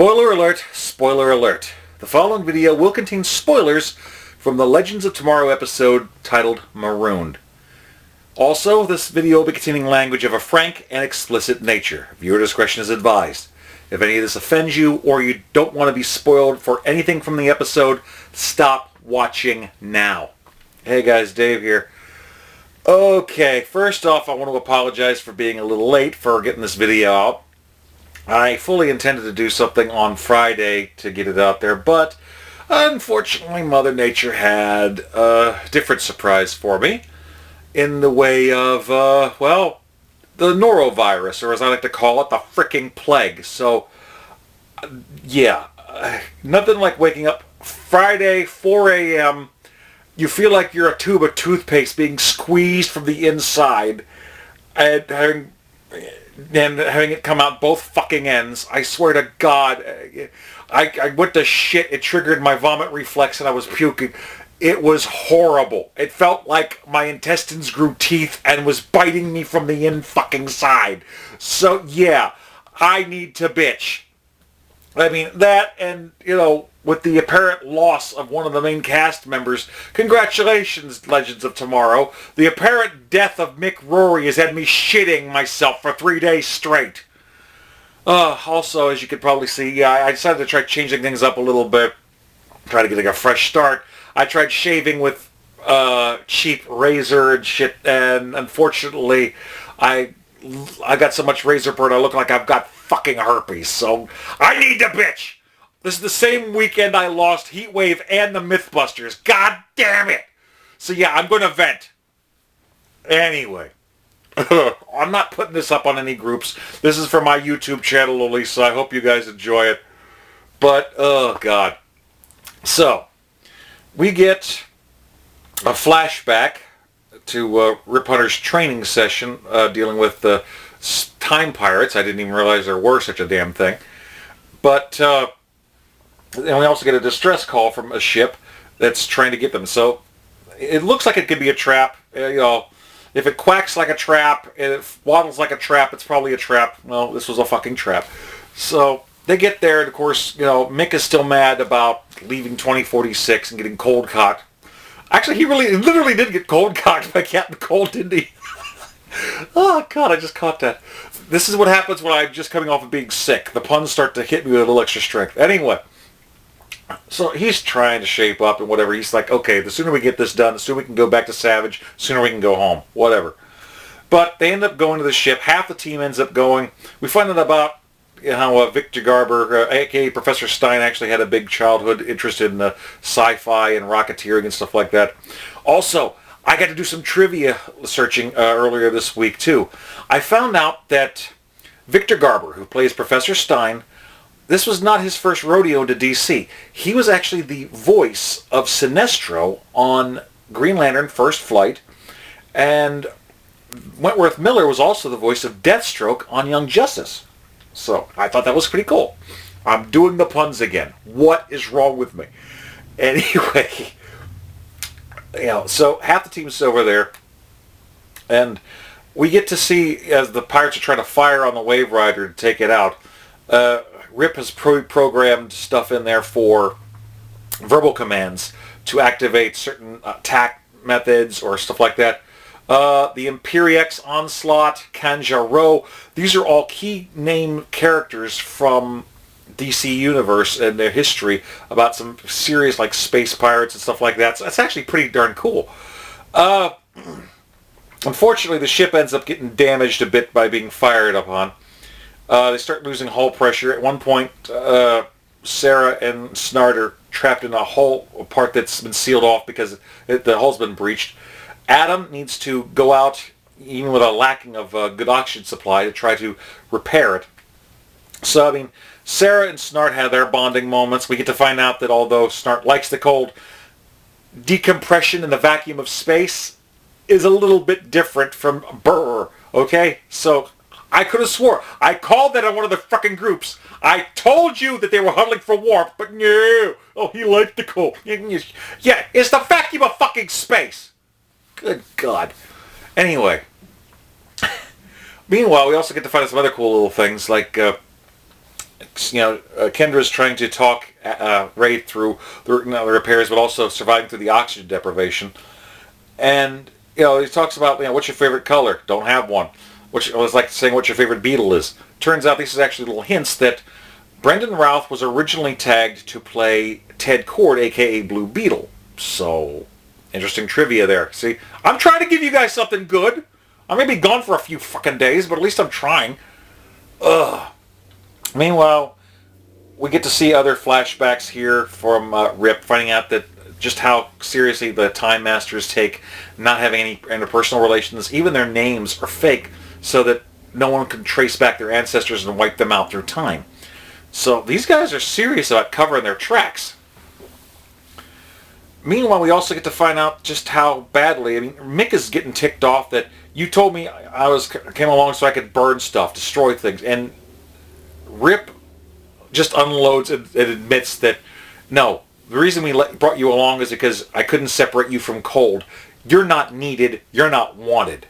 Spoiler alert, spoiler alert. The following video will contain spoilers from the Legends of Tomorrow episode titled Marooned. Also, this video will be containing language of a frank and explicit nature. Viewer discretion is advised. If any of this offends you or you don't want to be spoiled for anything from the episode, stop watching now. Hey guys, Dave here. Okay, first off, I want to apologize for being a little late for getting this video out. I fully intended to do something on Friday to get it out there, but unfortunately Mother Nature had a different surprise for me in the way of, the norovirus, or as I like to call it, the fricking plague. So, yeah, nothing like waking up Friday, 4 a.m., you feel like you're a tube of toothpaste being squeezed from the inside and having it come out both fucking ends. I swear to God, I went to shit. It triggered my vomit reflex and I was puking. It was horrible. It felt like my intestines grew teeth and was biting me from the fucking side. So yeah, I need to bitch. I mean, that and, with the apparent loss of one of the main cast members, congratulations, Legends of Tomorrow. The apparent death of Mick Rory has had me shitting myself for 3 days straight. Also, as you could probably see, I decided to try changing things up a little bit, try to get a fresh start. I tried shaving with cheap razor and shit, and unfortunately, I got so much razor burn, I look like I've got fucking herpes, so I need to bitch. This is the same weekend I lost Heatwave and the Mythbusters. God damn it! So yeah, I'm going to vent. Anyway. I'm not putting this up on any groups. This is for my YouTube channel only, so I hope you guys enjoy it. But, oh God. So, we get a flashback to Rip Hunter's training session dealing with the time pirates. I didn't even realize there were such a damn thing. But, and we also get a distress call from a ship that's trying to get them. So it looks like it could be a trap. If it quacks like a trap and it waddles like a trap, it's probably a trap. Well, this was a fucking trap. So they get there, and of course, Mick is still mad about leaving 2046 and getting cold cocked. Actually, he literally did get cold cocked by Captain Cold, didn't he? Oh God, I just caught that. This is what happens when I'm just coming off of being sick. The puns start to hit me with a little extra strength. Anyway. So he's trying to shape up and whatever. He's like, okay, the sooner we get this done, the sooner we can go back to Savage, the sooner we can go home. Whatever. But they end up going to the ship. Half the team ends up going. We find out about how Victor Garber, a.k.a. Professor Stein, actually had a big childhood interest in sci-fi and rocketeering and stuff like that. Also, I got to do some trivia searching earlier this week, too. I found out that Victor Garber, who plays Professor Stein, this was not his first rodeo to DC. He was actually the voice of Sinestro on Green Lantern First Flight, and Wentworth Miller was also the voice of Deathstroke on Young Justice. So I thought that was pretty cool. I'm doing the puns again. What is wrong with me? Anyway, so half the team's over there, and we get to see as the pirates are trying to fire on the Wave Rider to take it out. Rip has programmed stuff in there for verbal commands to activate certain attack methods or stuff like that. The Imperiex, Onslaught, Kanjaro, these are all key name characters from DC Universe and their history about some serious like space pirates and stuff like that. So that's actually pretty darn cool. Unfortunately, the ship ends up getting damaged a bit by being fired upon. They start losing hull pressure. At one point, Sarah and Snart are trapped in a part that's been sealed off because the hull's been breached. Adam needs to go out, even with a lacking of good oxygen supply, to try to repair it. So, I mean, Sarah and Snart have their bonding moments. We get to find out that although Snart likes the cold, decompression in the vacuum of space is a little bit different from Burr, okay? So I could have swore. I called that on one of the fucking groups. I told you that they were huddling for warmth, but no. Oh, he liked the cold. Yeah, it's the vacuum of fucking space. Good God. Anyway. Meanwhile, we also get to find out some other cool little things, like Kendra's trying to talk Ray through the repairs, but also surviving through the oxygen deprivation. And he talks about what's your favorite color? Don't have one. Which was like saying what your favorite beetle is. Turns out these are actually little hints that Brendan Routh was originally tagged to play Ted Kord, aka Blue Beetle. So, interesting trivia there. See, I'm trying to give you guys something good. I may be gone for a few fucking days, but at least I'm trying. Ugh. Meanwhile, we get to see other flashbacks here from Rip, finding out that just how seriously the Time Masters take not having any interpersonal relations. Even their names are fake, so that no one can trace back their ancestors and wipe them out through time. So these guys are serious about covering their tracks. Meanwhile, we also get to find out just how badly, Mick is getting ticked off that you told me I came along so I could burn stuff, destroy things, and Rip just unloads and admits that, no, the reason we brought you along is because I couldn't separate you from Cold. You're not needed, you're not wanted.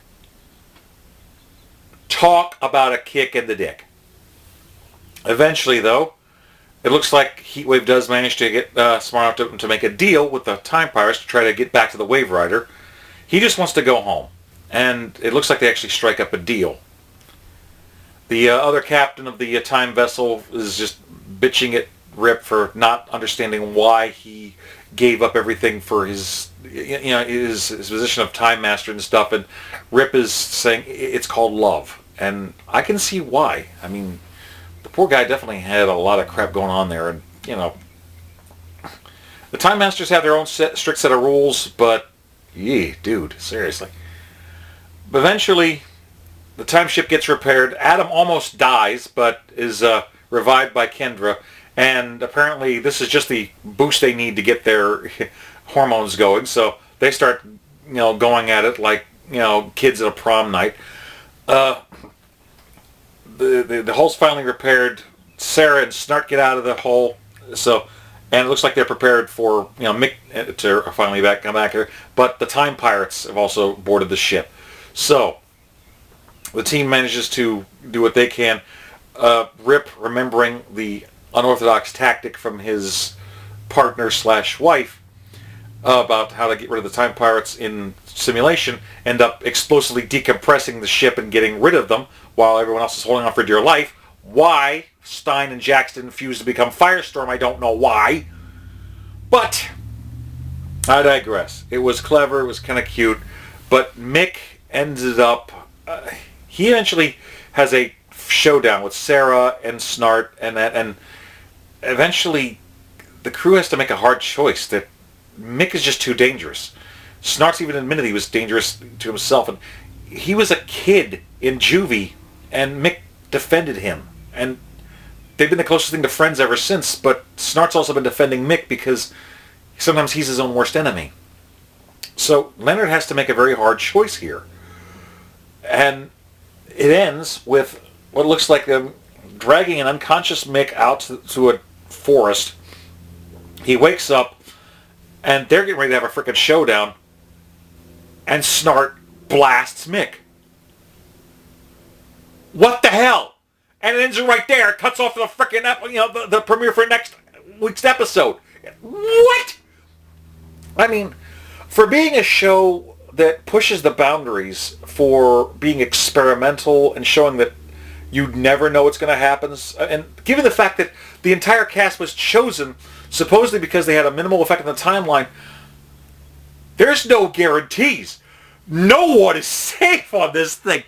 Talk about a kick in the dick. Eventually, though, it looks like Heatwave does manage to get smart enough to make a deal with the Time Pirates to try to get back to the Wave Rider. He just wants to go home. And it looks like they actually strike up a deal. The other captain of the time vessel is just bitching at Rip for not understanding why he gave up everything for his position of Time Master and stuff. And Rip is saying it's called love. And I can see why. The poor guy definitely had a lot of crap going on there. And, the Time Masters have their own strict set of rules, but, dude, seriously. But eventually, the time ship gets repaired. Adam almost dies, but is revived by Kendra. And apparently, this is just the boost they need to get their hormones going. So they start, going at it like, kids at a prom night. The hull's finally repaired. Sarah and Snart get out of the hull. And it looks like they're prepared for Mick to finally come back here. But the Time Pirates have also boarded the ship. So the team manages to do what they can. Rip, remembering the unorthodox tactic from his partner/wife about how to get rid of the Time Pirates in simulation, end up explosively decompressing the ship and getting rid of them while everyone else is holding on for dear life. Why Stein and Jackson fused to become Firestorm, I don't know why. But I digress. It was clever, it was kind of cute, but Mick ended up... he eventually has a showdown with Sarah and Snart, and eventually the crew has to make a hard choice that Mick is just too dangerous. Snart's even admitted he was dangerous to himself, and he was a kid in juvie, and Mick defended him. And they've been the closest thing to friends ever since, but Snart's also been defending Mick because sometimes he's his own worst enemy. So Leonard has to make a very hard choice here. And it ends with what looks like them dragging an unconscious Mick out to a forest. He wakes up, and they're getting ready to have a frickin' showdown, and Snart blasts Mick. What the hell? And it ends right there. It cuts off the frickin' the premiere for next week's episode. What? For being a show that pushes the boundaries for being experimental and showing that you never know what's going to happen, and given the fact that the entire cast was chosen supposedly because they had a minimal effect on the timeline, there's no guarantees. No one is safe on this thing.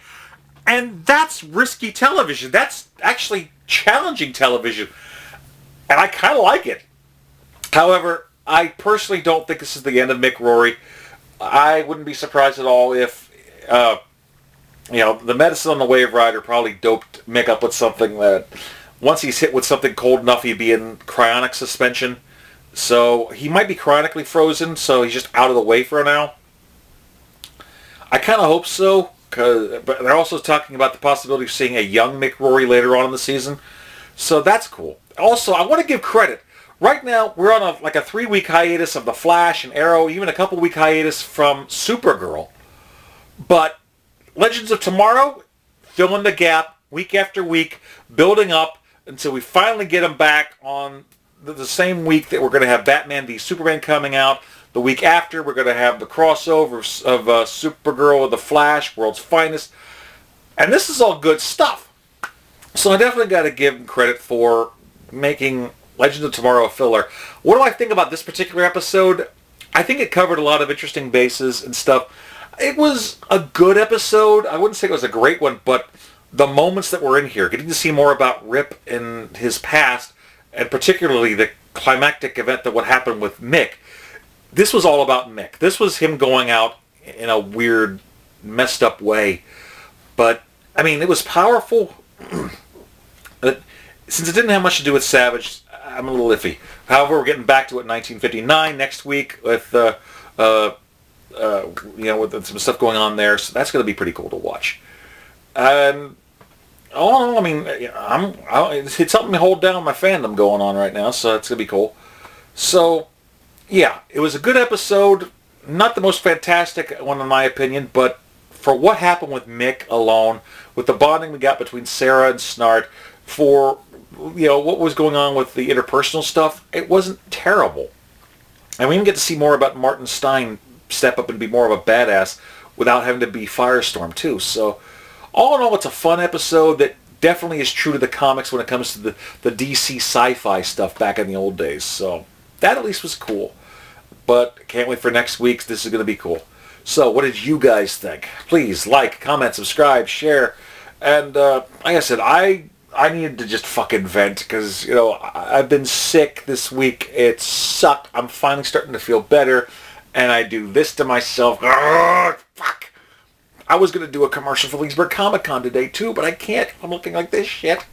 And that's risky television. That's actually challenging television. And I kind of like it. However, I personally don't think this is the end of Mick Rory. I wouldn't be surprised at all if, the medicine on the Wave Rider probably doped Mick up with something that once he's hit with something cold enough, he'd be in cryonic suspension. So he might be cryonically frozen, so he's just out of the way for now. I kind of hope so. But they're also talking about the possibility of seeing a young Mick Rory later on in the season. So that's cool. Also, I want to give credit. Right now, we're on a 3-week hiatus of The Flash and Arrow, even a couple-week hiatus from Supergirl. But Legends of Tomorrow, filling the gap, week after week, building up, until we finally get him back on the same week that we're going to have Batman v Superman coming out. The week after, we're going to have the crossover of Supergirl with the Flash, World's Finest. And this is all good stuff. So I definitely got to give him credit for making Legends of Tomorrow a filler. What do I think about this particular episode? I think it covered a lot of interesting bases and stuff. It was a good episode. I wouldn't say it was a great one, but the moments that were in here, getting to see more about Rip and his past, and particularly the climactic event that what happened with Mick. This was all about Mick. This was him going out in a weird, messed up way. But, I mean, it was powerful. Since it didn't have much to do with Savage, I'm a little iffy. However, we're getting back to it in 1959 next week with, with some stuff going on there. So that's going to be pretty cool to watch. And I mean, it's helping me hold down my fandom going on right now, so that's going to be cool. So, yeah, it was a good episode. Not the most fantastic one in my opinion, but for what happened with Mick alone, with the bonding we got between Sarah and Snart, for what was going on with the interpersonal stuff, it wasn't terrible. And we even get to see more about Martin Stein step up and be more of a badass without having to be Firestorm too. So all in all, it's a fun episode that definitely is true to the comics when it comes to the DC sci-fi stuff back in the old days. So that at least was cool. But can't wait for next week's. This is going to be cool. So what did you guys think? Please like, comment, subscribe, share. And like I said, I needed to just fucking vent because, I've been sick this week. It sucked. I'm finally starting to feel better. And I do this to myself. Arrgh, fuck. I was going to do a commercial for Leesburg Comic Con today too, but I can't. I'm looking like this shit.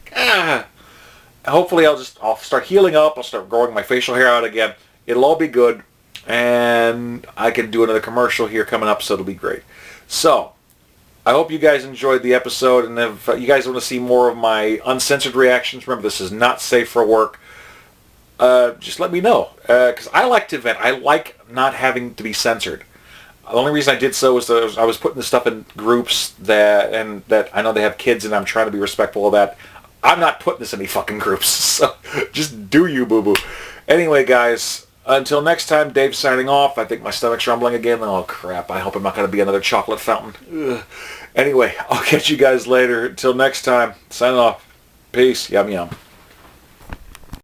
Hopefully I'll start healing up. I'll start growing my facial hair out again. It'll all be good. And I can do another commercial here coming up, so it'll be great. So, I hope you guys enjoyed the episode, and if you guys want to see more of my uncensored reactions, remember this is not safe for work, just let me know, because I like to vent. I like not having to be censored. The only reason I did so was that I was putting this stuff in groups that I know they have kids, and I'm trying to be respectful of that. I'm not putting this in any fucking groups, so just do you, boo-boo. Anyway, guys, until next time, Dave's signing off. I think my stomach's rumbling again. Oh, crap. I hope I'm not going to be another chocolate fountain. Ugh. Anyway, I'll catch you guys later. Until next time, signing off. Peace. Yum, yum.